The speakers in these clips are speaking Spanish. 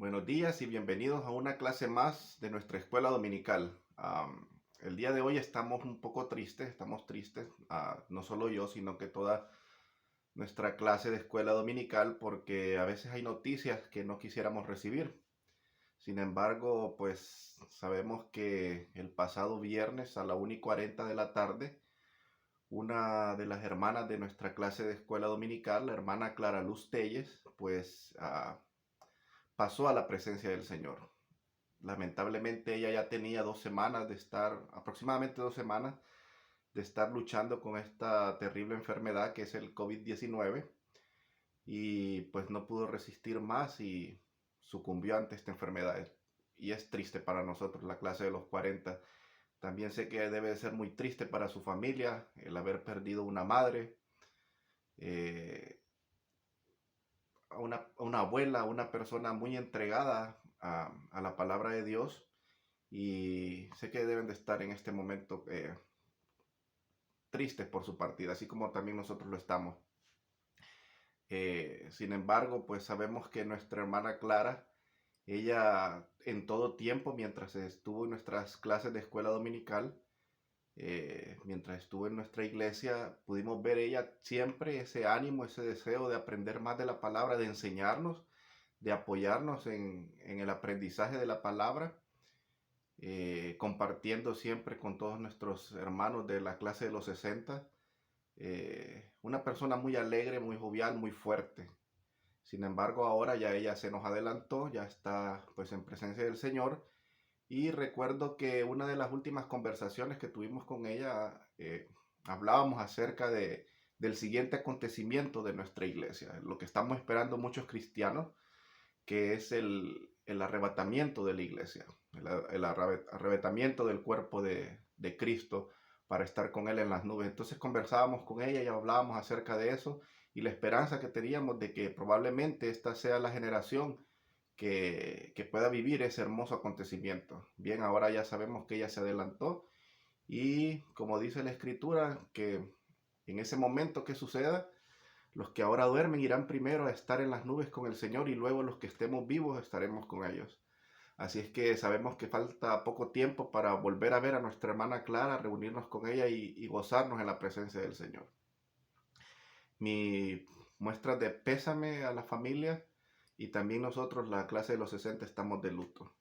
Buenos días y bienvenidos a una clase más de nuestra escuela dominical. El día de hoy estamos un poco tristes, estamos tristes, no solo yo, sino que toda nuestra clase de escuela dominical, porque a veces hay noticias que no quisiéramos recibir. Sin embargo, pues sabemos que el pasado viernes a la 1:40 de la tarde, una de las hermanas de nuestra clase de escuela dominical, la hermana Clara Luz Telles, pues pasó a la presencia del Señor. Lamentablemente ella ya tenía 2 semanas de estar, aproximadamente 2 semanas, de estar luchando con esta terrible enfermedad que es el COVID-19 y pues no pudo resistir más y sucumbió ante esta enfermedad. Y es triste para nosotros, la clase de los 40. También sé que debe de ser muy triste para su familia el haber perdido una madre, eh, a una abuela, a una persona muy entregada a la palabra de Dios. Y sé que deben de estar en este momento tristes por su partida, así como también nosotros lo estamos. Sin embargo, pues sabemos que nuestra hermana Clara, ella en todo tiempo, mientras estuvo en nuestras clases de escuela dominical, mientras estuvo en nuestra iglesia, pudimos ver ella siempre ese ánimo, ese deseo de aprender más de la palabra, de enseñarnos, de apoyarnos en el aprendizaje de la palabra, compartiendo siempre con todos nuestros hermanos de la clase de los 60. Una persona muy alegre, muy jovial, muy fuerte. Sin embargo, ahora ya ella se nos adelantó, ya está pues en presencia del Señor. Y recuerdo que una de las últimas conversaciones que tuvimos con ella, hablábamos acerca del siguiente acontecimiento de nuestra iglesia, lo que estamos esperando muchos cristianos, que es el arrebatamiento de la iglesia, el arrebatamiento del cuerpo de Cristo para estar con Él en las nubes. Entonces conversábamos con ella y hablábamos acerca de eso y la esperanza que teníamos de que probablemente esta sea la generación que pueda vivir ese hermoso acontecimiento. Bien, ahora ya sabemos que ella se adelantó y como dice la escritura, que en ese momento que suceda, los que ahora duermen irán primero a estar en las nubes con el Señor y luego los que estemos vivos estaremos con ellos. Así es que sabemos que falta poco tiempo para volver a ver a nuestra hermana Clara, reunirnos con ella y gozarnos en la presencia del Señor. Mi muestra de pésame a la familia y también nosotros, la clase de los 60, estamos de luto.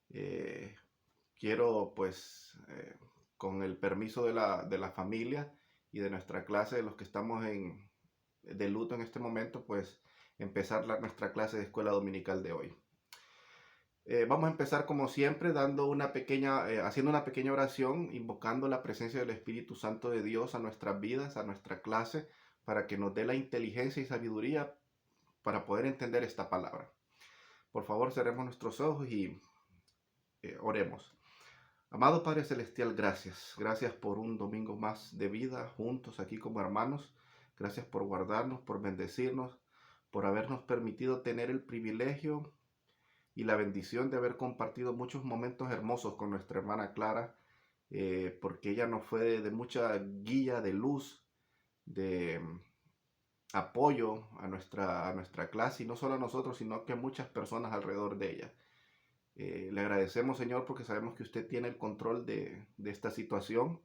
Eh, Quiero pues con el permiso de la familia y de nuestra clase, de los que estamos de luto en este momento, pues empezar nuestra clase de escuela dominical de hoy. Vamos a empezar como siempre haciendo una pequeña oración, invocando la presencia del Espíritu Santo de Dios a nuestras vidas, a nuestra clase, para que nos dé la inteligencia y sabiduría para poder entender esta palabra. Por favor, cerremos nuestros ojos y oremos. Amado Padre Celestial, gracias. Gracias por un domingo más de vida juntos aquí como hermanos. Gracias por guardarnos, por bendecirnos, por habernos permitido tener el privilegio y la bendición de haber compartido muchos momentos hermosos con nuestra hermana Clara, porque ella nos fue de mucha guía, de luz, de apoyo a nuestra clase, y no solo a nosotros, sino que a muchas personas alrededor de ella. Le agradecemos, Señor, porque sabemos que usted tiene el control de esta situación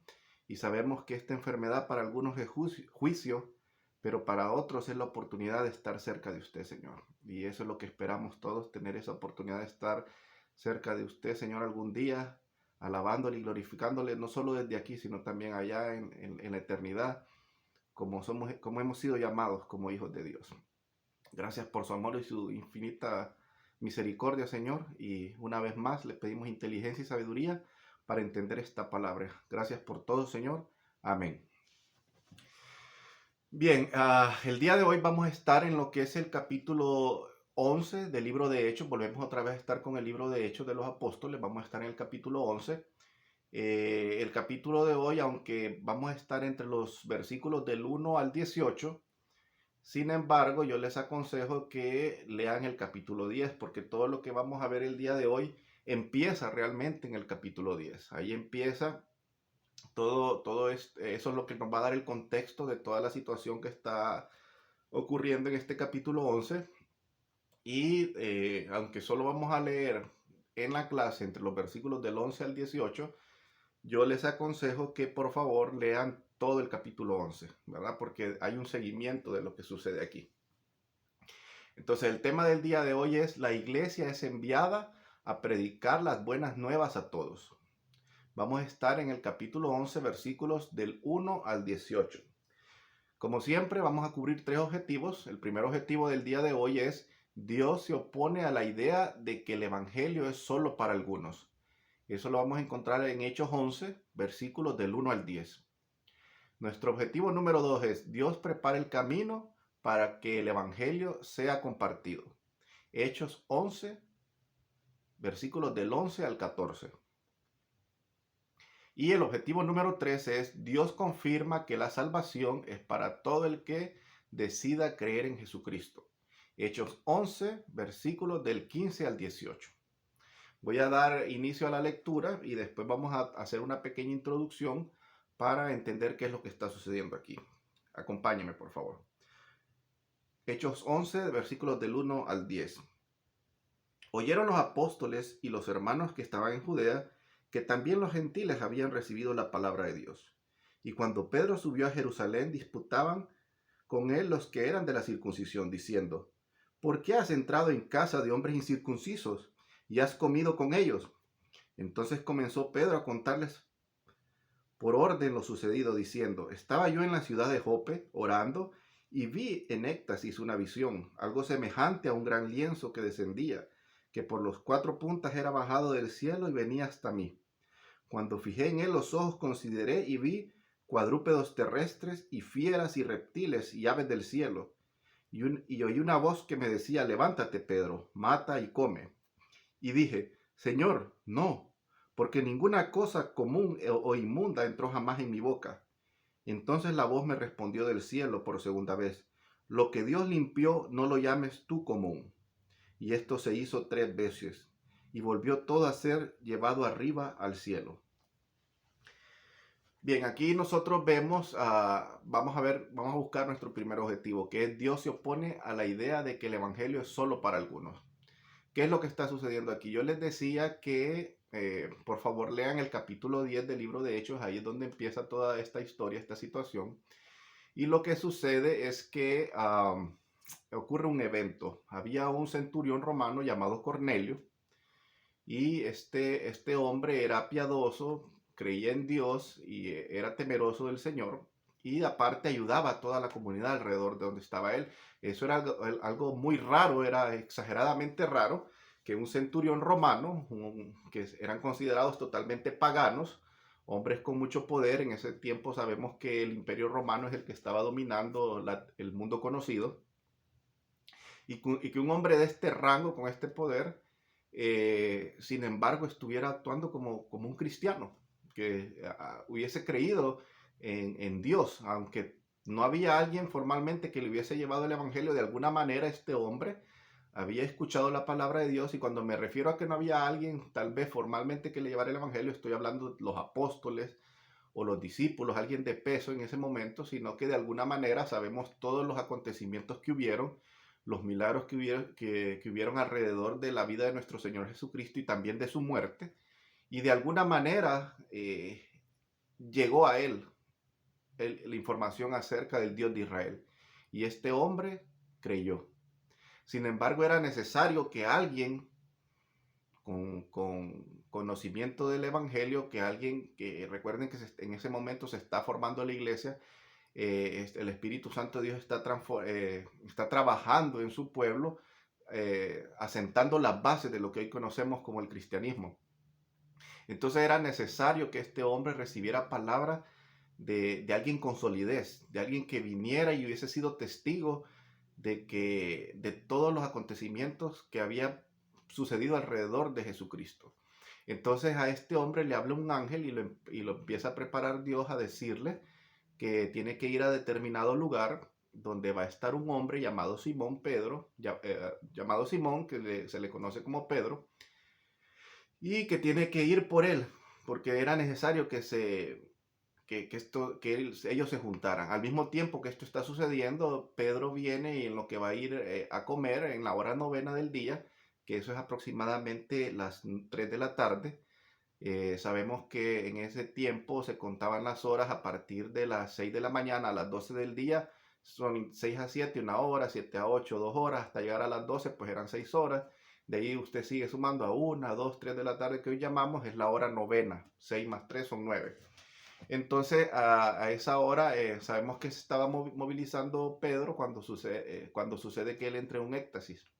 y sabemos que esta enfermedad para algunos es juicio, pero para otros es la oportunidad de estar cerca de usted, Señor. Y eso es lo que esperamos todos, tener esa oportunidad de estar cerca de usted, Señor, algún día, alabándole y glorificándole, no solo desde aquí, sino también allá en la eternidad, como hemos sido llamados como hijos de Dios. Gracias por su amor y su infinita misericordia, Señor. Y una vez más le pedimos inteligencia y sabiduría para entender esta palabra. Gracias por todo, Señor. Amén. Bien, el día de hoy vamos a estar en lo que es el capítulo 11 del libro de Hechos. Volvemos otra vez a estar con el libro de Hechos de los Apóstoles. Vamos a estar en el capítulo 11. El capítulo de hoy, aunque vamos a estar entre los versículos del 1 al 18, sin embargo, yo les aconsejo que lean el capítulo 10, porque todo lo que vamos a ver el día de hoy empieza realmente en el capítulo 10. Ahí empieza todo eso es lo que nos va a dar el contexto de toda la situación que está ocurriendo en este capítulo 11. Y aunque solo vamos a leer en la clase entre los versículos del 11 al 18, yo les aconsejo que por favor lean todo el capítulo 11, ¿verdad? Porque hay un seguimiento de lo que sucede aquí. Entonces el tema del día de hoy es: la iglesia es enviada a predicar las buenas nuevas a todos. Vamos a estar en el capítulo 11, versículos del 1 al 18. Como siempre, vamos a cubrir tres objetivos. El primer objetivo del día de hoy es: Dios se opone a la idea de que el evangelio es solo para algunos. Eso lo vamos a encontrar en Hechos 11, versículos del 1 al 10. Nuestro objetivo número 2 es: Dios prepara el camino para que el evangelio sea compartido. Hechos 11, versículos del 11 al 14. Y el objetivo número 3 es: Dios confirma que la salvación es para todo el que decida creer en Jesucristo. Hechos 11, versículos del 15 al 18. Voy a dar inicio a la lectura y después vamos a hacer una pequeña introducción para entender qué es lo que está sucediendo aquí. Acompáñeme, por favor. Hechos 11, versículos del 1 al 10. Oyeron los apóstoles y los hermanos que estaban en Judea que también los gentiles habían recibido la palabra de Dios. Y cuando Pedro subió a Jerusalén, disputaban con él los que eran de la circuncisión, diciendo: ¿por qué has entrado en casa de hombres incircuncisos y has comido con ellos? Entonces comenzó Pedro a contarles por orden lo sucedido, diciendo: estaba yo en la ciudad de Jope orando y vi en éxtasis una visión, algo semejante a un gran lienzo que descendía, que por los cuatro puntas era bajado del cielo y venía hasta mí. Cuando fijé en él los ojos, consideré y vi cuadrúpedos terrestres y fieras y reptiles y aves del cielo. Y oí una voz que me decía: levántate, Pedro, mata y come. Y dije: Señor, no, porque ninguna cosa común o inmunda entró jamás en mi boca. Entonces la voz me respondió del cielo por segunda vez: lo que Dios limpió, no lo llames tú común. Y esto se hizo 3 veces, y volvió todo a ser llevado arriba al cielo. Bien, aquí nosotros vemos, vamos a buscar nuestro primer objetivo, que es: Dios se opone a la idea de que el evangelio es solo para algunos. ¿Qué es lo que está sucediendo aquí? Yo les decía que por favor lean el capítulo 10 del libro de Hechos, ahí es donde empieza toda esta historia, esta situación. Y lo que sucede es que ocurre un evento. Había un centurión romano llamado Cornelio, y este hombre era piadoso, creía en Dios y era temeroso del Señor, y aparte ayudaba a toda la comunidad alrededor de donde estaba él. Eso era algo muy raro, era exageradamente raro que un centurión romano, que eran considerados totalmente paganos, hombres con mucho poder. En ese tiempo sabemos que el imperio romano es el que estaba dominando el mundo conocido, y que un hombre de este rango, con este poder, sin embargo, estuviera actuando como un cristiano, que hubiese creído en Dios, aunque no había alguien formalmente que le hubiese llevado el evangelio. De alguna manera este hombre había escuchado la palabra de Dios, y cuando me refiero a que no había alguien tal vez formalmente que le llevara el evangelio, estoy hablando de los apóstoles o los discípulos, alguien de peso en ese momento, sino que de alguna manera sabemos todos los acontecimientos que hubieron, los milagros que hubieron alrededor de la vida de nuestro Señor Jesucristo y también de su muerte, y de alguna manera llegó a él la información acerca del Dios de Israel, y este hombre creyó. Sin embargo, era necesario que alguien con conocimiento del Evangelio, que alguien que, recuerden que en ese momento se está formando la iglesia, el Espíritu Santo de Dios está trabajando en su pueblo, asentando las bases de lo que hoy conocemos como el cristianismo. Entonces era necesario que este hombre recibiera palabra de alguien con solidez, de alguien que viniera y hubiese sido testigo de todos los acontecimientos que había sucedido alrededor de Jesucristo. Entonces a este hombre le habla un ángel y lo empieza a preparar Dios, a decirle que tiene que ir a determinado lugar donde va a estar un hombre llamado Simón Pedro, llamado Simón, que se le conoce como Pedro, y que tiene que ir por él, porque era necesario ellos se juntaran. Al mismo tiempo que esto está sucediendo, Pedro viene y en lo que va a ir a comer en la hora novena del día, que eso es aproximadamente las 3 de la tarde. Sabemos que en ese tiempo se contaban las horas a partir de las 6 de la mañana a las 12 del día. Son 6 a 7, una hora, 7 a 8, 2 horas, hasta llegar a las 12, pues eran 6 horas. De ahí usted sigue sumando a 1, 2, 3 de la tarde, que hoy llamamos, es la hora novena. 6 más 3 son 9. Entonces, a esa hora sabemos que se estaba movilizando Pedro cuando sucede que él entra en un éxtasis.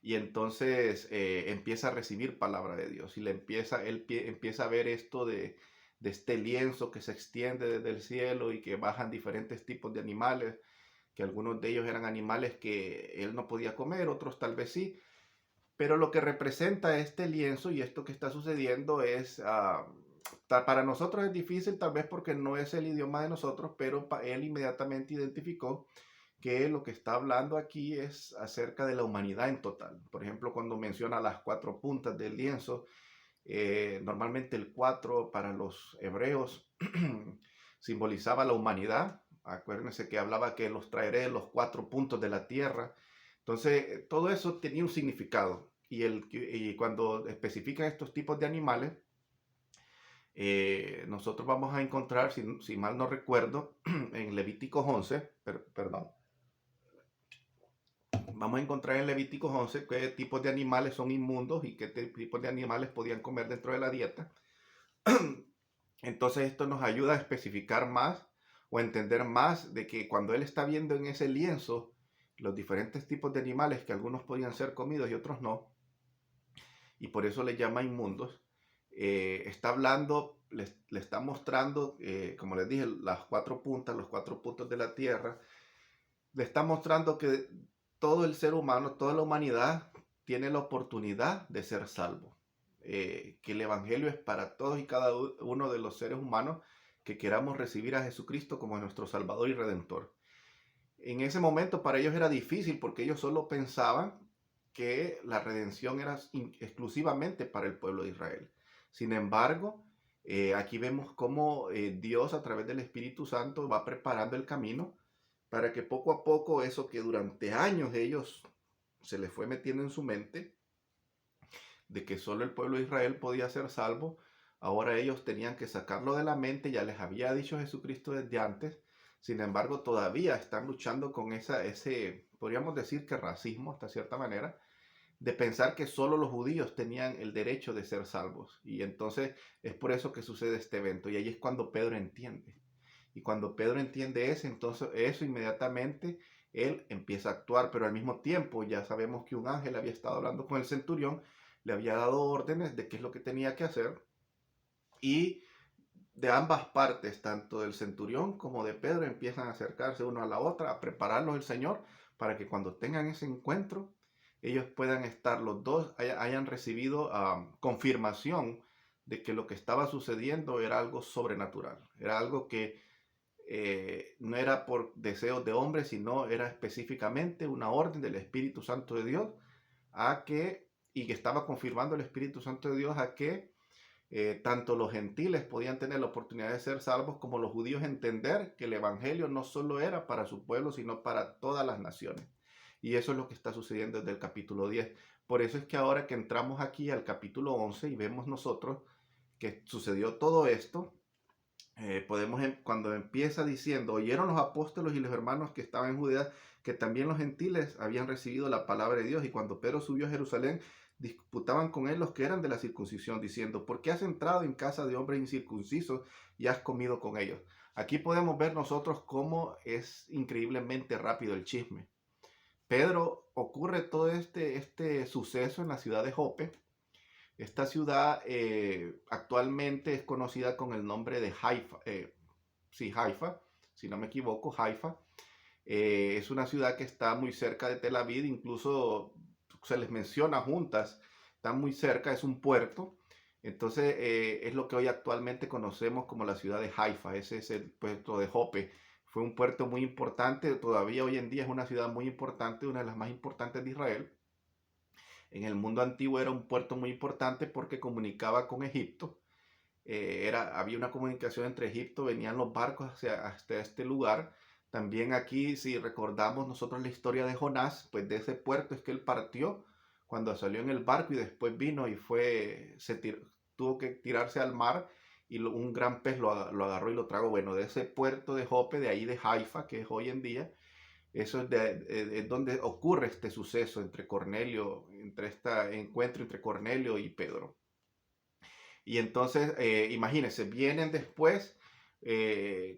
Y entonces empieza a recibir palabra de Dios y él empieza a ver esto de este lienzo que se extiende desde el cielo y que bajan diferentes tipos de animales, que algunos de ellos eran animales que él no podía comer, otros tal vez sí. Pero lo que representa este lienzo y esto que está sucediendo es, para nosotros es difícil tal vez porque no es el idioma de nosotros, pero él inmediatamente identificó que lo que está hablando aquí es acerca de la humanidad en total. Por ejemplo, cuando menciona las 4 puntas del lienzo, normalmente el 4 para los hebreos simbolizaba la humanidad. Acuérdense que hablaba que los traeré los 4 puntos de la tierra. Entonces, todo eso tenía un significado. Y cuando especifican estos tipos de animales, nosotros vamos a encontrar, si mal no recuerdo, en Levíticos 11, perdón, vamos a encontrar en Levíticos 11 qué tipos de animales son inmundos y qué tipos de animales podían comer dentro de la dieta. Entonces esto nos ayuda a especificar más o a entender más de que cuando él está viendo en ese lienzo los diferentes tipos de animales, que algunos podían ser comidos y otros no, y por eso le llama inmundos, está hablando, le está mostrando, como les dije, las 4 puntas, los 4 puntos de la tierra. Le está mostrando que todo el ser humano, toda la humanidad tiene la oportunidad de ser salvo. Que el Evangelio es para todos y cada uno de los seres humanos que queramos recibir a Jesucristo como nuestro Salvador y Redentor. En ese momento para ellos era difícil porque ellos solo pensaban que la redención era exclusivamente para el pueblo de Israel. Sin embargo, aquí vemos cómo Dios a través del Espíritu Santo va preparando el camino para que poco a poco eso que durante años ellos se les fue metiendo en su mente, de que solo el pueblo de Israel podía ser salvo, ahora ellos tenían que sacarlo de la mente. Ya les había dicho Jesucristo desde antes. Sin embargo, todavía están luchando con ese, podríamos decir que racismo, hasta cierta manera, de pensar que solo los judíos tenían el derecho de ser salvos. Y entonces es por eso que sucede este evento. Y ahí es cuando Pedro entiende. Y cuando Pedro entiende eso, entonces eso inmediatamente él empieza a actuar, pero al mismo tiempo ya sabemos que un ángel había estado hablando con el centurión, le había dado órdenes de qué es lo que tenía que hacer, y de ambas partes, tanto del centurión como de Pedro, empiezan a acercarse uno a la otra, a prepararlos el Señor para que cuando tengan ese encuentro, ellos puedan estar los dos, hayan recibido confirmación de que lo que estaba sucediendo era algo sobrenatural, era algo que no era por deseos de hombre, sino era específicamente una orden del Espíritu Santo de Dios y que estaba confirmando el Espíritu Santo de Dios a que tanto los gentiles podían tener la oportunidad de ser salvos como los judíos entender que el Evangelio no solo era para su pueblo, sino para todas las naciones. Y eso es lo que está sucediendo desde el capítulo 10. Por eso es que ahora que entramos aquí al capítulo 11 y vemos nosotros que sucedió todo esto, cuando empieza diciendo, oyeron los apóstoles y los hermanos que estaban en Judea que también los gentiles habían recibido la palabra de Dios, y cuando Pedro subió a Jerusalén disputaban con él los que eran de la circuncisión, diciendo, ¿por qué has entrado en casa de hombres incircuncisos y has comido con ellos? Aquí podemos ver nosotros cómo es increíblemente rápido el chisme. Pedro, ocurre todo este suceso en la ciudad de Jope. Esta ciudad actualmente es conocida con el nombre de Haifa. Sí, Haifa, si no me equivoco, Haifa. Es una ciudad que está muy cerca de Tel Aviv, incluso se les menciona juntas, están muy cerca, es un puerto. Entonces es lo que hoy actualmente conocemos como la ciudad de Haifa. Ese es el puerto de Jope. Fue un puerto muy importante, todavía hoy en día es una ciudad muy importante, una de las más importantes de Israel. En el mundo antiguo era un puerto muy importante porque comunicaba con Egipto. había una comunicación entre Egipto, venían los barcos hasta este lugar. También aquí, si recordamos nosotros la historia de Jonás, pues de ese puerto es que él partió cuando salió en el barco y después vino y tuvo que tirarse al mar y un gran pez lo agarró y lo tragó. Bueno, de ese puerto de Jope, de ahí de Haifa, que es hoy en día, eso es donde ocurre este suceso entre Cornelio, entre este encuentro entre Cornelio y Pedro. Y entonces, imagínense, vienen después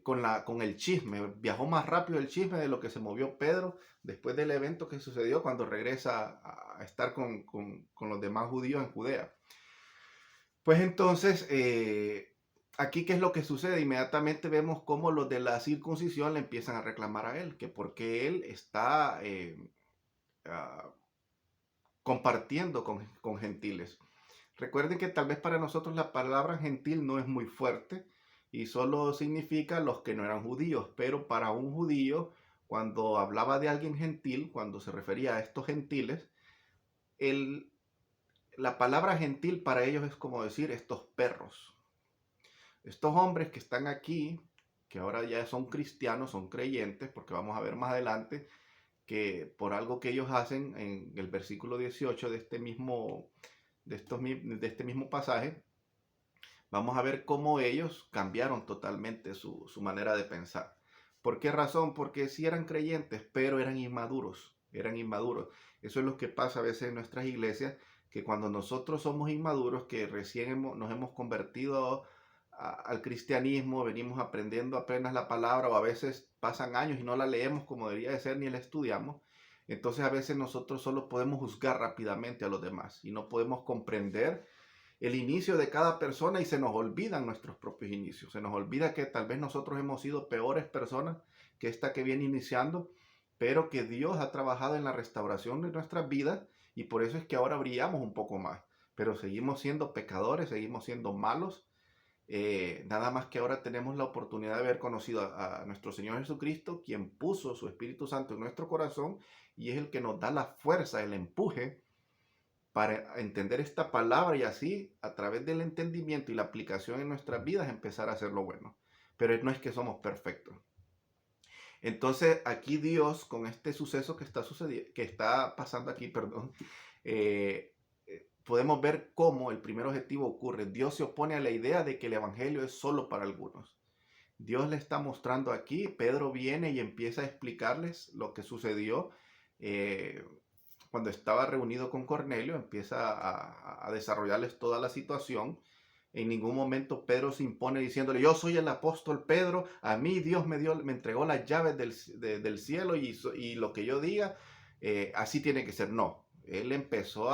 con el chisme. Viajó más rápido el chisme de lo que se movió Pedro después del evento que sucedió cuando regresa a estar con los demás judíos en Judea. Pues entonces, aquí qué es lo que sucede. Inmediatamente vemos cómo los de la circuncisión le empiezan a reclamar a él, que porque él está ah, compartiendo con gentiles. Recuerden que tal vez para nosotros la palabra gentil no es muy fuerte y solo significa los que no eran judíos, pero para un judío, cuando hablaba de alguien gentil, cuando se refería a estos gentiles, la palabra gentil para ellos es como decir estos perros. Estos hombres que están aquí, que ahora ya son cristianos, son creyentes, porque vamos a ver más adelante que por algo que ellos hacen en el versículo 18 de este mismo pasaje, vamos a ver cómo ellos cambiaron totalmente su manera de pensar. ¿Por qué razón? Porque sí eran creyentes, pero eran inmaduros, eran inmaduros. Eso es lo que pasa a veces en nuestras iglesias, que cuando nosotros somos inmaduros, que recién nos hemos convertido al cristianismo, venimos aprendiendo apenas la palabra, o a veces pasan años y no la leemos como debería de ser, ni la estudiamos. Entonces a veces nosotros solo podemos juzgar rápidamente a los demás y no podemos comprender el inicio de cada persona y se nos olvidan nuestros propios inicios. Se nos olvida que tal vez nosotros hemos sido peores personas que esta que viene iniciando, pero que Dios ha trabajado en la restauración de nuestras vidas y por eso es que ahora brillamos un poco más. Pero seguimos siendo pecadores, seguimos siendo malos. Nada más que ahora tenemos la oportunidad de haber conocido a nuestro Señor Jesucristo, quien puso su Espíritu Santo en nuestro corazón y es el que nos da la fuerza, el empuje para entender esta palabra y así, a través del entendimiento y la aplicación en nuestras vidas, empezar a hacer lo bueno. Pero no es que somos perfectos. Entonces, aquí Dios, con este suceso que está pasando aquí, perdón, podemos ver cómo el primer objetivo ocurre. Dios se opone a la idea de que el evangelio es solo para algunos. Dios le está mostrando aquí, Pedro viene y empieza a explicarles lo que sucedió. Cuando estaba reunido con Cornelio, empieza a desarrollarles toda la situación. En ningún momento Pedro se impone diciéndole, yo soy el apóstol Pedro, a mí Dios me entregó las llaves del cielo y lo que yo diga, así tiene que ser. No, él empezó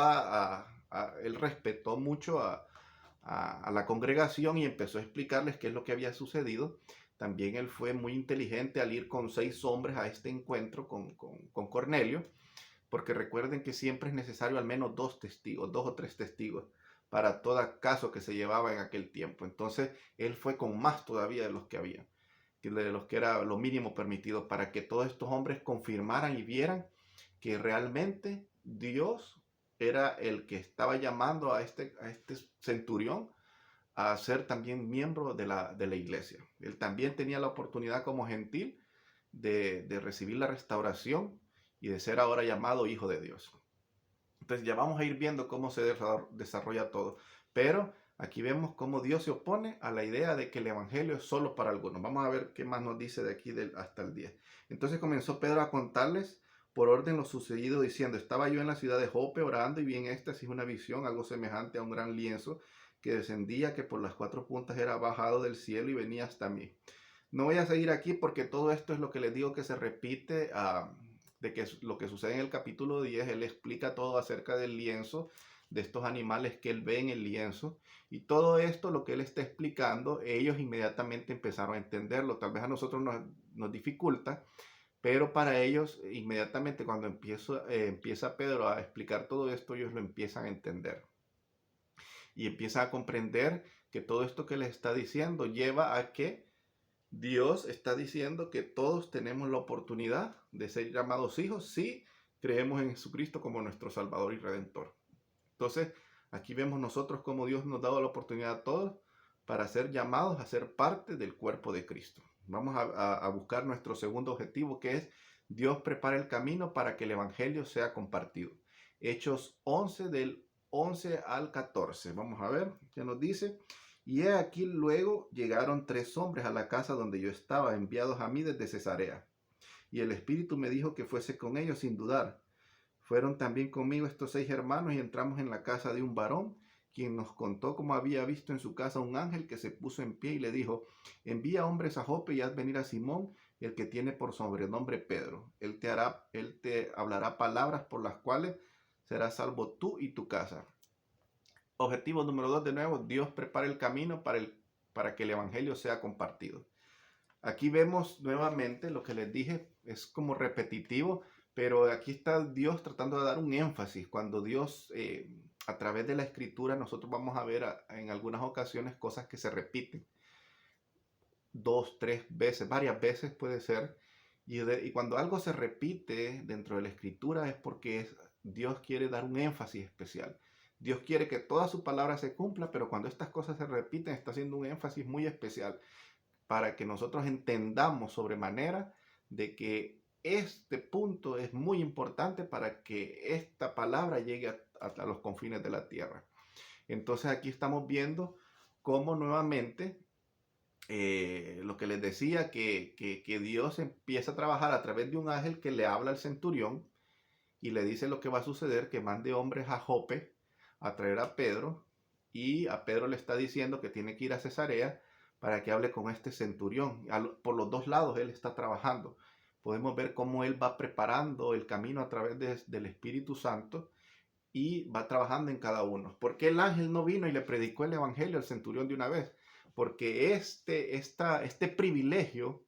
él respetó mucho a la congregación y empezó a explicarles qué es lo que había sucedido. También él fue muy inteligente al ir con 6 hombres a este encuentro con Cornelio, porque recuerden que siempre es necesario al menos 2 testigos, 2 o 3 testigos para todo caso que se llevaba en aquel tiempo. Entonces él fue con más todavía de los que había, de los que era lo mínimo permitido, para que todos estos hombres confirmaran y vieran que realmente Dios era el que estaba llamando a este centurión a ser también miembro de la iglesia. Él también tenía la oportunidad como gentil de recibir la restauración y de ser ahora llamado hijo de Dios. Entonces ya vamos a ir viendo cómo se desarrolla todo. Pero aquí vemos cómo Dios se opone a la idea de que el evangelio es solo para algunos. Vamos a ver qué más nos dice de aquí hasta el 10. Entonces comenzó Pedro a contarles por orden lo sucedido, diciendo, estaba yo en la ciudad de Jope orando y vi en éxtasis una visión, algo semejante a un gran lienzo que descendía, que por las 4 puntas era bajado del cielo y venía hasta mí. No voy a seguir aquí porque todo esto es lo que les digo que se repite de que lo que sucede en el capítulo 10. Él explica todo acerca del lienzo, de estos animales que él ve en el lienzo. Y todo esto, lo que él está explicando, ellos inmediatamente empezaron a entenderlo. Tal vez a nosotros nos dificulta, pero para ellos, inmediatamente cuando empieza Pedro a explicar todo esto, ellos lo empiezan a entender. Y empiezan a comprender que todo esto que les está diciendo lleva a que Dios está diciendo que todos tenemos la oportunidad de ser llamados hijos si creemos en Jesucristo como nuestro Salvador y Redentor. Entonces, aquí vemos nosotros cómo Dios nos ha dado la oportunidad a todos para ser llamados a ser parte del cuerpo de Cristo. Vamos a buscar nuestro segundo objetivo, que es Dios prepara el camino para que el Evangelio sea compartido. Hechos 11 del 11 al 14. Vamos a ver qué nos dice. Y he aquí luego llegaron 3 hombres a la casa donde yo estaba, enviados a mí desde Cesarea. Y el Espíritu me dijo que fuese con ellos sin dudar. Fueron también conmigo estos 6 hermanos y entramos en la casa de un varón, quien nos contó cómo había visto en su casa un ángel que se puso en pie y le dijo: envía hombres a Jope y haz venir a Simón, el que tiene por sobrenombre Pedro. Él te hablará palabras por las cuales serás salvo tú y tu casa. Objetivo número 2, de nuevo, Dios prepara el camino para que el evangelio sea compartido. Aquí vemos nuevamente lo que les dije, es como repetitivo, pero aquí está Dios tratando de dar un énfasis. Cuando Dios, a través de la escritura, nosotros vamos a ver en algunas ocasiones cosas que se repiten 2, 3 veces, varias veces puede ser. Y cuando algo se repite dentro de la escritura es porque Dios quiere dar un énfasis especial. Dios quiere que toda su palabra se cumpla, pero cuando estas cosas se repiten está haciendo un énfasis muy especial para que nosotros entendamos sobremanera de que este punto es muy importante para que esta palabra llegue a los confines de la tierra. Entonces aquí estamos viendo cómo nuevamente lo que les decía, que Dios empieza a trabajar a través de un ángel que le habla al centurión y le dice lo que va a suceder, que mande hombres a Jope a traer a Pedro, y a Pedro le está diciendo que tiene que ir a Cesarea para que hable con este centurión. Por los dos lados él está trabajando. Podemos ver cómo él va preparando el camino a través del Espíritu Santo y va trabajando en cada uno. ¿Por qué el ángel no vino y le predicó el evangelio al centurión de una vez? Porque este privilegio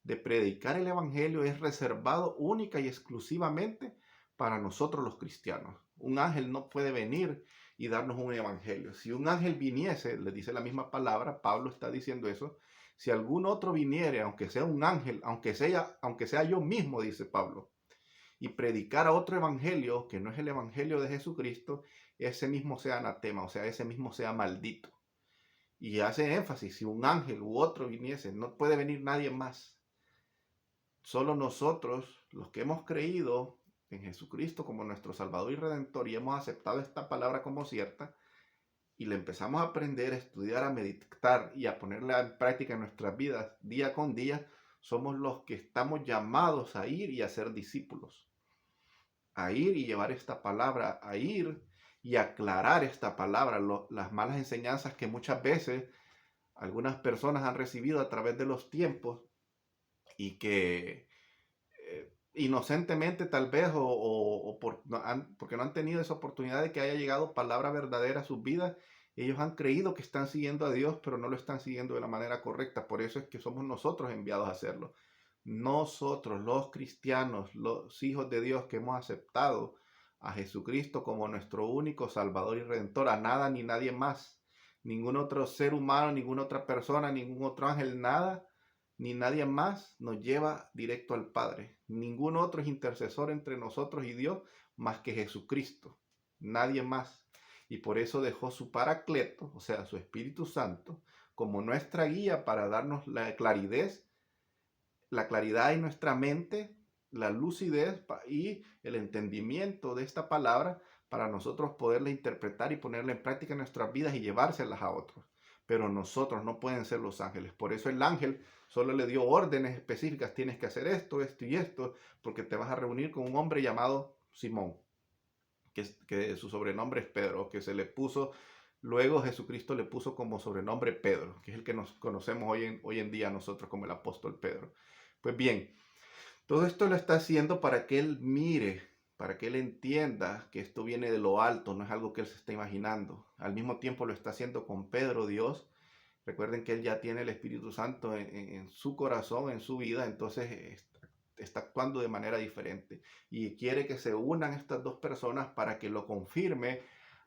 de predicar el evangelio es reservado única y exclusivamente para nosotros los cristianos. Un ángel no puede venir y darnos un evangelio. Si un ángel viniese, le dice la misma palabra, Pablo está diciendo eso, si algún otro viniere, aunque sea un ángel, aunque sea yo mismo, dice Pablo, y predicar a otro evangelio que no es el evangelio de Jesucristo, ese mismo sea anatema, o sea, ese mismo sea maldito. Y hace énfasis, si un ángel u otro viniese, no puede venir nadie más. Solo nosotros, los que hemos creído en Jesucristo como nuestro Salvador y Redentor y hemos aceptado esta palabra como cierta y le empezamos a aprender, a estudiar, a meditar y a ponerla en práctica en nuestras vidas día con día, somos los que estamos llamados a ir y a ser discípulos. A ir y llevar esta palabra, a ir y aclarar esta palabra, las malas enseñanzas que muchas veces algunas personas han recibido a través de los tiempos y que inocentemente tal vez porque no han tenido esa oportunidad de que haya llegado palabra verdadera a sus vidas, ellos han creído que están siguiendo a Dios, pero no lo están siguiendo de la manera correcta. Por eso es que somos nosotros enviados a hacerlo. Nosotros, los cristianos, los hijos de Dios que hemos aceptado a Jesucristo como nuestro único Salvador y Redentor, a nada ni nadie más, ningún otro ser humano, ninguna otra persona, ningún otro ángel, nada ni nadie más nos lleva directo al Padre. Ningún otro es intercesor entre nosotros y Dios más que Jesucristo. Nadie más. Y por eso dejó su Paracleto, o sea, su Espíritu Santo, como nuestra guía para darnos la claridad en nuestra mente, la lucidez y el entendimiento de esta palabra para nosotros poderla interpretar y ponerla en práctica en nuestras vidas y llevárselas a otros. Pero nosotros no pueden ser los ángeles. Por eso el ángel solo le dio órdenes específicas. Tienes que hacer esto, esto y esto, porque te vas a reunir con un hombre llamado Simón, que su sobrenombre es Pedro, que se le puso, luego Jesucristo le puso como sobrenombre Pedro, que es el que nos conocemos hoy en día nosotros como el apóstol Pedro. Pues bien, todo esto lo está haciendo para que él mire, para que él entienda que esto viene de lo alto, no es algo que él se está imaginando. Al mismo tiempo lo está haciendo con Pedro, Dios. Recuerden que él ya tiene el Espíritu Santo en su corazón, en su vida, entonces está actuando de manera diferente. Y quiere que se unan estas dos personas para que lo confirme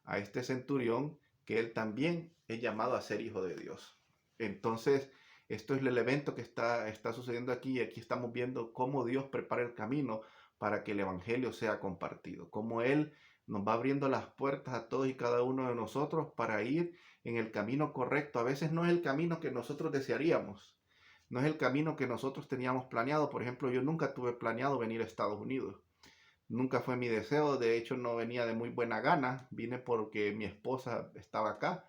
a este centurión que él también es llamado a ser hijo de Dios. Entonces, esto es el evento que está sucediendo aquí, y aquí estamos viendo cómo Dios prepara el camino para que el evangelio sea compartido, cómo Él nos va abriendo las puertas a todos y cada uno de nosotros para ir en el camino correcto. A veces no es el camino que nosotros desearíamos, no es el camino que nosotros teníamos planeado. Por ejemplo, yo nunca tuve planeado venir a Estados Unidos. Nunca fue mi deseo, de hecho no venía de muy buena gana, vine porque mi esposa estaba acá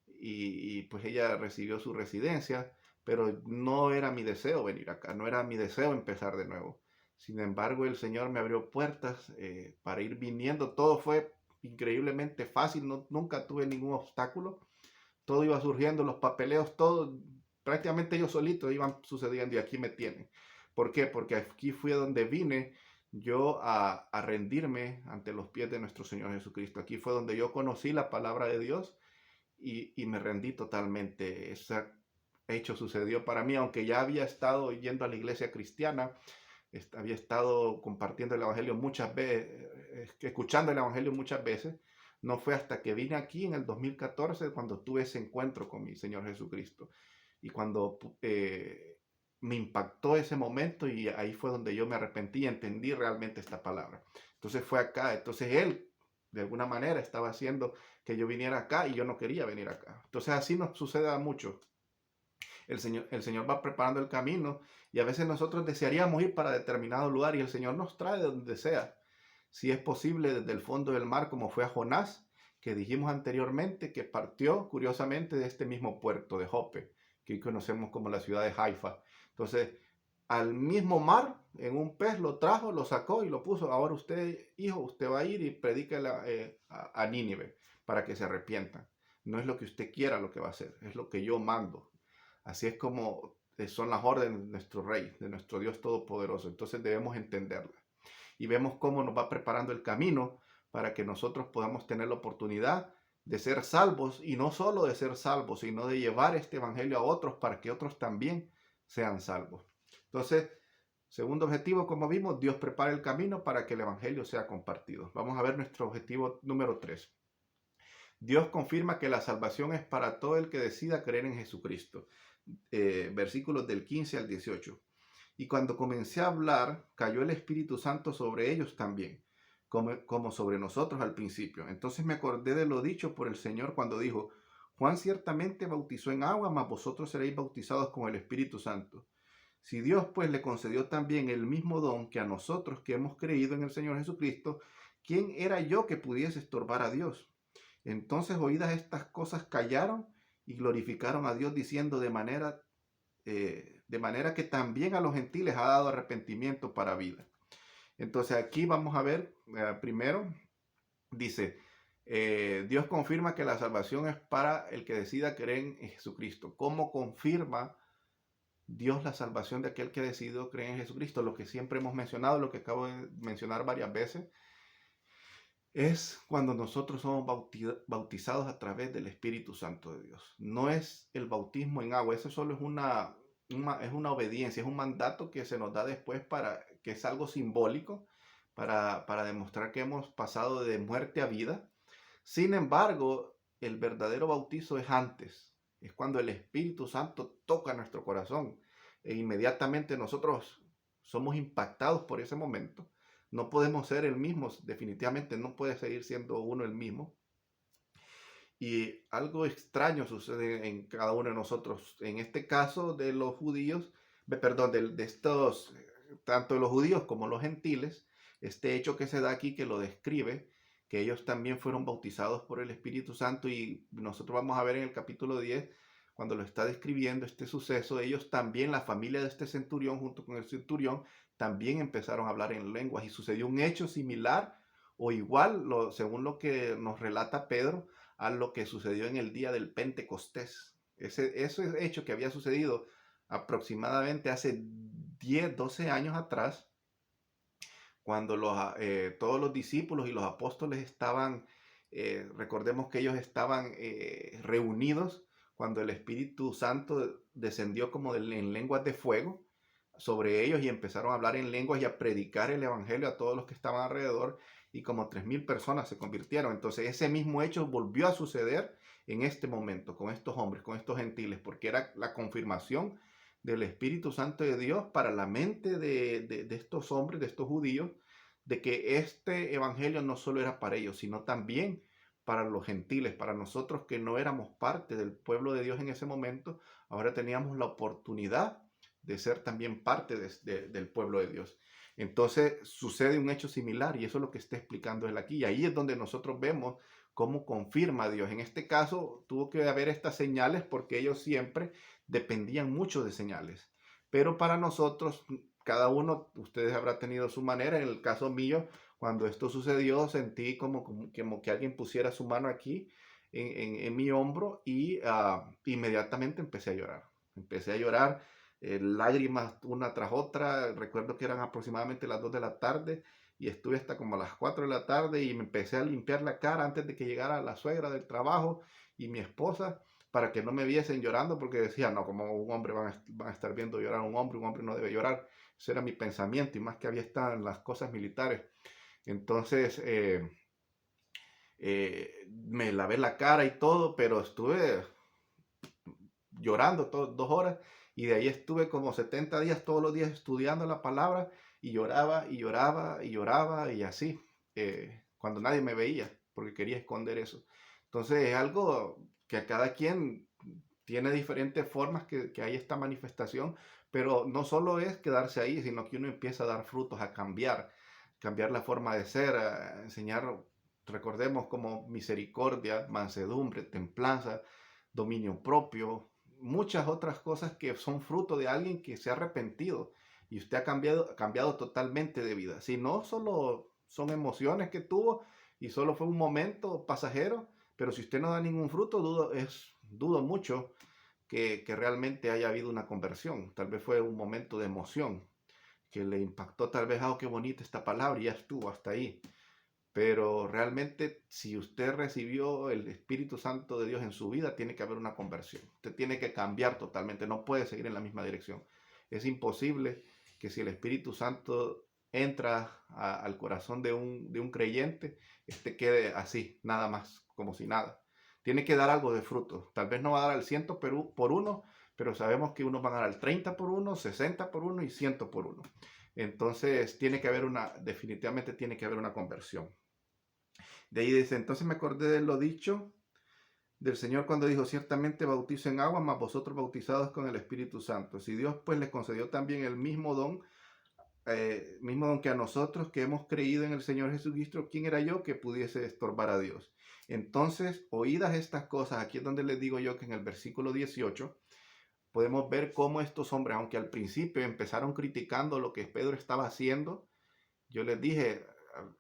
y pues ella recibió su residencia, pero no era mi deseo venir acá, no era mi deseo empezar de nuevo. Sin embargo, el Señor me abrió puertas para ir viniendo, todo fue increíblemente fácil, nunca tuve ningún obstáculo, todo iba surgiendo, los papeleos, todo, prácticamente ellos solitos iban sucediendo y aquí me tienen. ¿Por qué? Porque aquí fue donde vine yo a rendirme ante los pies de nuestro Señor Jesucristo. Aquí fue donde yo conocí la palabra de Dios y me rendí totalmente. Ese hecho sucedió para mí, aunque ya había estado yendo a la iglesia cristiana, había estado compartiendo el Evangelio muchas veces, escuchando el Evangelio muchas veces. No fue hasta que vine aquí en el 2014 cuando tuve ese encuentro con mi Señor Jesucristo. Y cuando me impactó ese momento y ahí fue donde yo me arrepentí y entendí realmente esta palabra. Entonces fue acá. Entonces Él, de alguna manera, estaba haciendo que yo viniera acá y yo no quería venir acá. Entonces así nos sucede a muchos. El Señor va preparando el camino y a veces nosotros desearíamos ir para determinado lugar y el Señor nos trae de donde sea. Si es posible desde el fondo del mar, como fue a Jonás, que dijimos anteriormente que partió curiosamente de este mismo puerto de Jope, que hoy conocemos como la ciudad de Haifa. Entonces, al mismo mar, en un pez lo trajo, lo sacó y lo puso. Ahora usted, hijo, usted va a ir y predique a Nínive para que se arrepientan. No es lo que usted quiera lo que va a hacer, es lo que yo mando. Así es como son las órdenes de nuestro Rey, de nuestro Dios Todopoderoso. Entonces debemos entenderlas. Y vemos cómo nos va preparando el camino para que nosotros podamos tener la oportunidad de ser salvos, y no solo de ser salvos, sino de llevar este evangelio a otros para que otros también sean salvos. Entonces, segundo objetivo, como vimos, Dios prepara el camino para que el evangelio sea compartido. Vamos a ver nuestro objetivo número 3. Dios confirma que la salvación es para todo el que decida creer en Jesucristo. Versículos del 15 al 18. Y cuando comencé a hablar, cayó el Espíritu Santo sobre ellos también, como sobre nosotros al principio. Entonces me acordé de lo dicho por el Señor cuando dijo: Juan ciertamente bautizó en agua, mas vosotros seréis bautizados con el Espíritu Santo. Si Dios pues le concedió también el mismo don que a nosotros que hemos creído en el Señor Jesucristo, ¿quién era yo que pudiese estorbar a Dios? Entonces, oídas estas cosas, callaron y glorificaron a Dios, diciendo de manera que también a los gentiles ha dado arrepentimiento para vida. Entonces aquí vamos a ver, primero dice, Dios confirma que la salvación es para el que decida creer en Jesucristo. ¿Cómo confirma Dios la salvación de aquel que decidió creer en Jesucristo? Lo que siempre hemos mencionado, lo que acabo de mencionar varias veces, es cuando nosotros somos bautizados a través del Espíritu Santo de Dios. No es el bautismo en agua, eso solo es una obediencia, es un mandato que se nos da después, que es algo simbólico para demostrar que hemos pasado de muerte a vida. Sin embargo, el verdadero bautizo es antes, es cuando el Espíritu Santo toca nuestro corazón e inmediatamente nosotros somos impactados por ese momento. No podemos ser el mismo, definitivamente no puede seguir siendo uno el mismo. Y algo extraño sucede en cada uno de nosotros. En este caso de los judíos, perdón, de estos, tanto los judíos como los gentiles, este hecho que se da aquí que lo describe, que ellos también fueron bautizados por el Espíritu Santo, y nosotros vamos a ver en el capítulo 10, cuando lo está describiendo este suceso, ellos también, la familia de este centurión, junto con el centurión, también empezaron a hablar en lenguas y sucedió un hecho similar o igual, según lo que nos relata Pedro, a lo que sucedió en el día del Pentecostés. Ese hecho que había sucedido aproximadamente hace 10, 12 años atrás, cuando todos los discípulos y los apóstoles estaban, recordemos que ellos estaban reunidos cuando el Espíritu Santo descendió como en lenguas de fuego sobre ellos y empezaron a hablar en lenguas y a predicar el evangelio a todos los que estaban alrededor, y como 3,000 personas se convirtieron. Entonces ese mismo hecho volvió a suceder en este momento con estos hombres, con estos gentiles, porque era la confirmación del Espíritu Santo de Dios para la mente de estos hombres, de estos judíos, de que este evangelio no solo era para ellos, sino también para los gentiles, para nosotros que no éramos parte del pueblo de Dios en ese momento. Ahora teníamos la oportunidad de ser también parte del pueblo de Dios. Entonces sucede un hecho similar y eso es lo que está explicando él aquí. Y ahí es donde nosotros vemos cómo confirma a Dios. En este caso tuvo que haber estas señales porque ellos siempre dependían mucho de señales. Pero para nosotros, cada uno, ustedes habrán tenido su manera. En el caso mío, cuando esto sucedió, sentí como que alguien pusiera su mano aquí en mi hombro y inmediatamente empecé a llorar. Empecé a llorar, lágrimas una tras otra. Recuerdo que eran aproximadamente las 2 de la tarde y estuve hasta como a las 4 de la tarde y me empecé a limpiar la cara antes de que llegara la suegra del trabajo y mi esposa para que no me viesen llorando porque decía, no, como un hombre van a estar viendo llorar a un hombre no debe llorar. Ese era mi pensamiento y más que había estado en las cosas militares. Entonces me lavé la cara y todo, pero estuve llorando 2 horas y de ahí estuve como 70 días todos los días estudiando la palabra y lloraba y lloraba y lloraba y así, cuando nadie me veía porque quería esconder eso. Entonces es algo que a cada quien tiene diferentes formas que hay esta manifestación, pero no solo es quedarse ahí, sino que uno empieza a dar frutos, a cambiar la forma de ser, a enseñar, recordemos como misericordia, mansedumbre, templanza, dominio propio, muchas otras cosas que son fruto de alguien que se ha arrepentido y usted ha cambiado totalmente de vida. Si no solo son emociones que tuvo y solo fue un momento pasajero, pero si usted no da ningún fruto, dudo mucho que realmente haya habido una conversión. Tal vez fue un momento de emoción que le impactó, tal vez, qué bonita esta palabra y ya estuvo hasta ahí. Pero realmente, si usted recibió el Espíritu Santo de Dios en su vida, tiene que haber una conversión. Usted tiene que cambiar totalmente, no puede seguir en la misma dirección. Es imposible que si el Espíritu Santo entra al corazón de un creyente, este quede así, nada más, como si nada. Tiene que dar algo de fruto. Tal vez no va a dar al 100 por uno, pero sabemos que unos van a dar al 30 por uno, 60 por uno y 100 por uno. Entonces, definitivamente tiene que haber una conversión. De ahí dice, entonces me acordé de lo dicho del Señor cuando dijo, ciertamente bautizo en agua, mas vosotros bautizados con el Espíritu Santo. Si Dios pues les concedió también el mismo don que a nosotros que hemos creído en el Señor Jesucristo, ¿quién era yo que pudiese estorbar a Dios? Entonces, oídas estas cosas, aquí es donde les digo yo que en el versículo 18 podemos ver cómo estos hombres, aunque al principio empezaron criticando lo que Pedro estaba haciendo, yo les dije,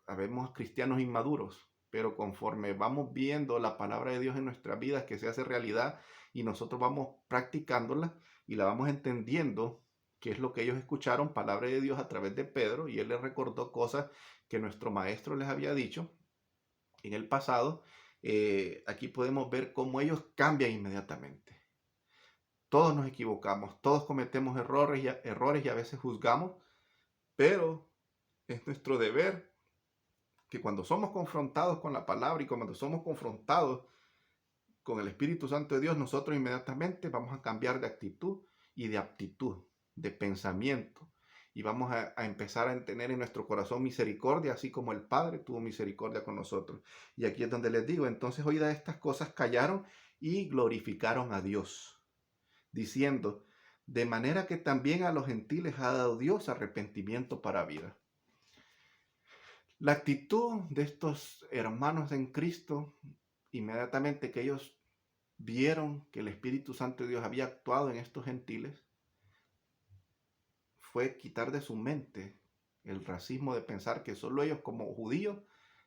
habemos cristianos inmaduros, pero conforme vamos viendo la palabra de Dios en nuestras vidas que se hace realidad y nosotros vamos practicándola y la vamos entendiendo, que es lo que ellos escucharon, palabra de Dios a través de Pedro, y él les recordó cosas que nuestro maestro les había dicho en el pasado. Aquí podemos ver cómo ellos cambian inmediatamente. Todos nos equivocamos, todos cometemos errores y a veces juzgamos, pero es nuestro deber que cuando somos confrontados con la palabra y cuando somos confrontados con el Espíritu Santo de Dios, nosotros inmediatamente vamos a cambiar de actitud y de aptitud, de pensamiento. Y vamos a empezar a tener en nuestro corazón misericordia, así como el Padre tuvo misericordia con nosotros. Y aquí es donde les digo, entonces oídas estas cosas callaron y glorificaron a Dios, diciendo, de manera que también a los gentiles ha dado Dios arrepentimiento para vida. La actitud de estos hermanos en Cristo, inmediatamente que ellos vieron que el Espíritu Santo de Dios había actuado en estos gentiles, fue quitar de su mente el racismo de pensar que solo ellos como judíos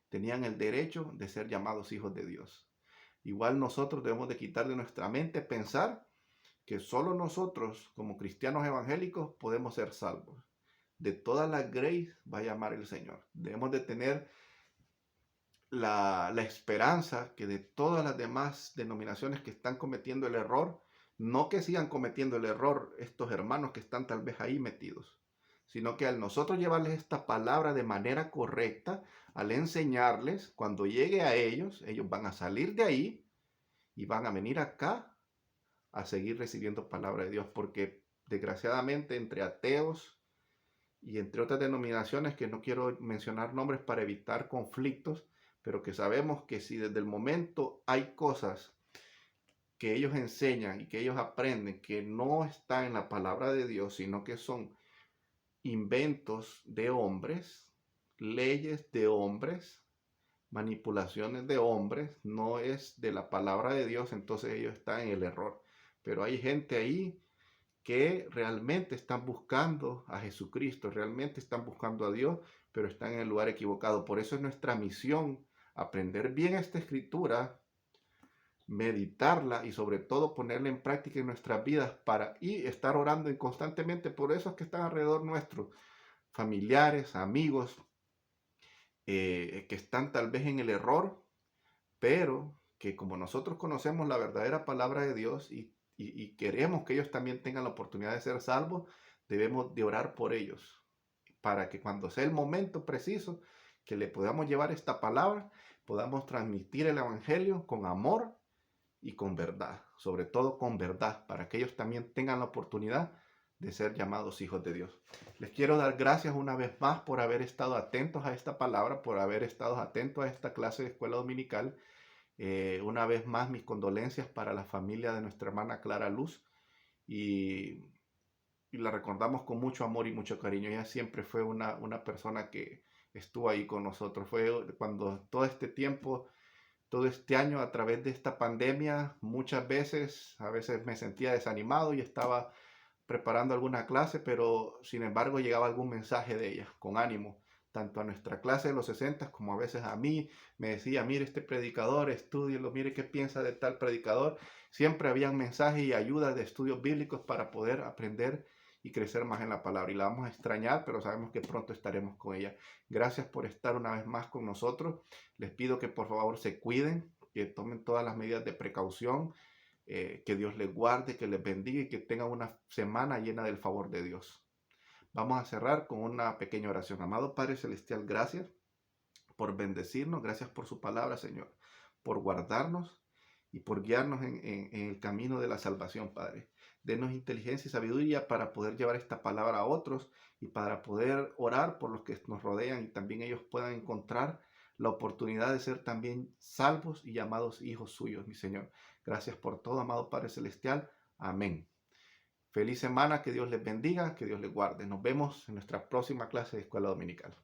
tenían el derecho de ser llamados hijos de Dios. Igual nosotros debemos de quitar de nuestra mente pensar que solo nosotros como cristianos evangélicos podemos ser salvos. De toda la grace va a llamar el Señor. Debemos de tener la esperanza que de todas las demás denominaciones que están cometiendo el error, no que sigan cometiendo el error estos hermanos que están tal vez ahí metidos, sino que al nosotros llevarles esta palabra de manera correcta, al enseñarles, cuando llegue a ellos van a salir de ahí y van a venir acá a seguir recibiendo palabra de Dios, porque desgraciadamente entre ateos y entre otras denominaciones que no quiero mencionar nombres para evitar conflictos, pero que sabemos que si desde el momento hay cosas que ellos enseñan y que ellos aprenden que no están en la palabra de Dios, sino que son inventos de hombres, leyes de hombres, manipulaciones de hombres, no es de la palabra de Dios, entonces ellos están en el error. Pero hay gente ahí que realmente están buscando a Jesucristo, realmente están buscando a Dios, pero están en el lugar equivocado. Por eso es nuestra misión aprender bien esta escritura, meditarla y sobre todo ponerla en práctica en nuestras vidas para y estar orando constantemente por esos que están alrededor nuestro, familiares, amigos, que están tal vez en el error, pero que como nosotros conocemos la verdadera palabra de Dios y queremos que ellos también tengan la oportunidad de ser salvos, debemos de orar por ellos, para que cuando sea el momento preciso que le podamos llevar esta palabra, podamos transmitir el Evangelio con amor y con verdad, sobre todo con verdad, para que ellos también tengan la oportunidad de ser llamados hijos de Dios. Les quiero dar gracias una vez más por haber estado atentos a esta palabra, por haber estado atentos a esta clase de escuela dominical. Una vez más, mis condolencias para la familia de nuestra hermana Clara Luz y, y la recordamos con mucho amor y mucho cariño. Ella siempre fue una persona que estuvo ahí con nosotros. Fue cuando todo este tiempo, todo este año a través de esta pandemia, muchas veces, a veces me sentía desanimado y estaba preparando alguna clase, pero sin embargo llegaba algún mensaje de ella, con ánimo, tanto a nuestra clase de los 60 como a veces a mí, me decía, mire este predicador, estúdielo, mire qué piensa de tal predicador. Siempre habían mensajes y ayudas de estudios bíblicos para poder aprender y crecer más en la palabra. Y la vamos a extrañar, pero sabemos que pronto estaremos con ella. Gracias por estar una vez más con nosotros. Les pido que por favor se cuiden, que tomen todas las medidas de precaución, que Dios les guarde, que les bendiga y que tengan una semana llena del favor de Dios. Vamos a cerrar con una pequeña oración. Amado Padre Celestial, gracias por bendecirnos, gracias por su palabra, Señor, por guardarnos y por guiarnos en el camino de la salvación, Padre. Denos inteligencia y sabiduría para poder llevar esta palabra a otros y para poder orar por los que nos rodean y también ellos puedan encontrar la oportunidad de ser también salvos y llamados hijos suyos, mi Señor. Gracias por todo, amado Padre Celestial. Amén. Feliz semana, que Dios les bendiga, que Dios les guarde. Nos vemos en nuestra próxima clase de Escuela Dominical.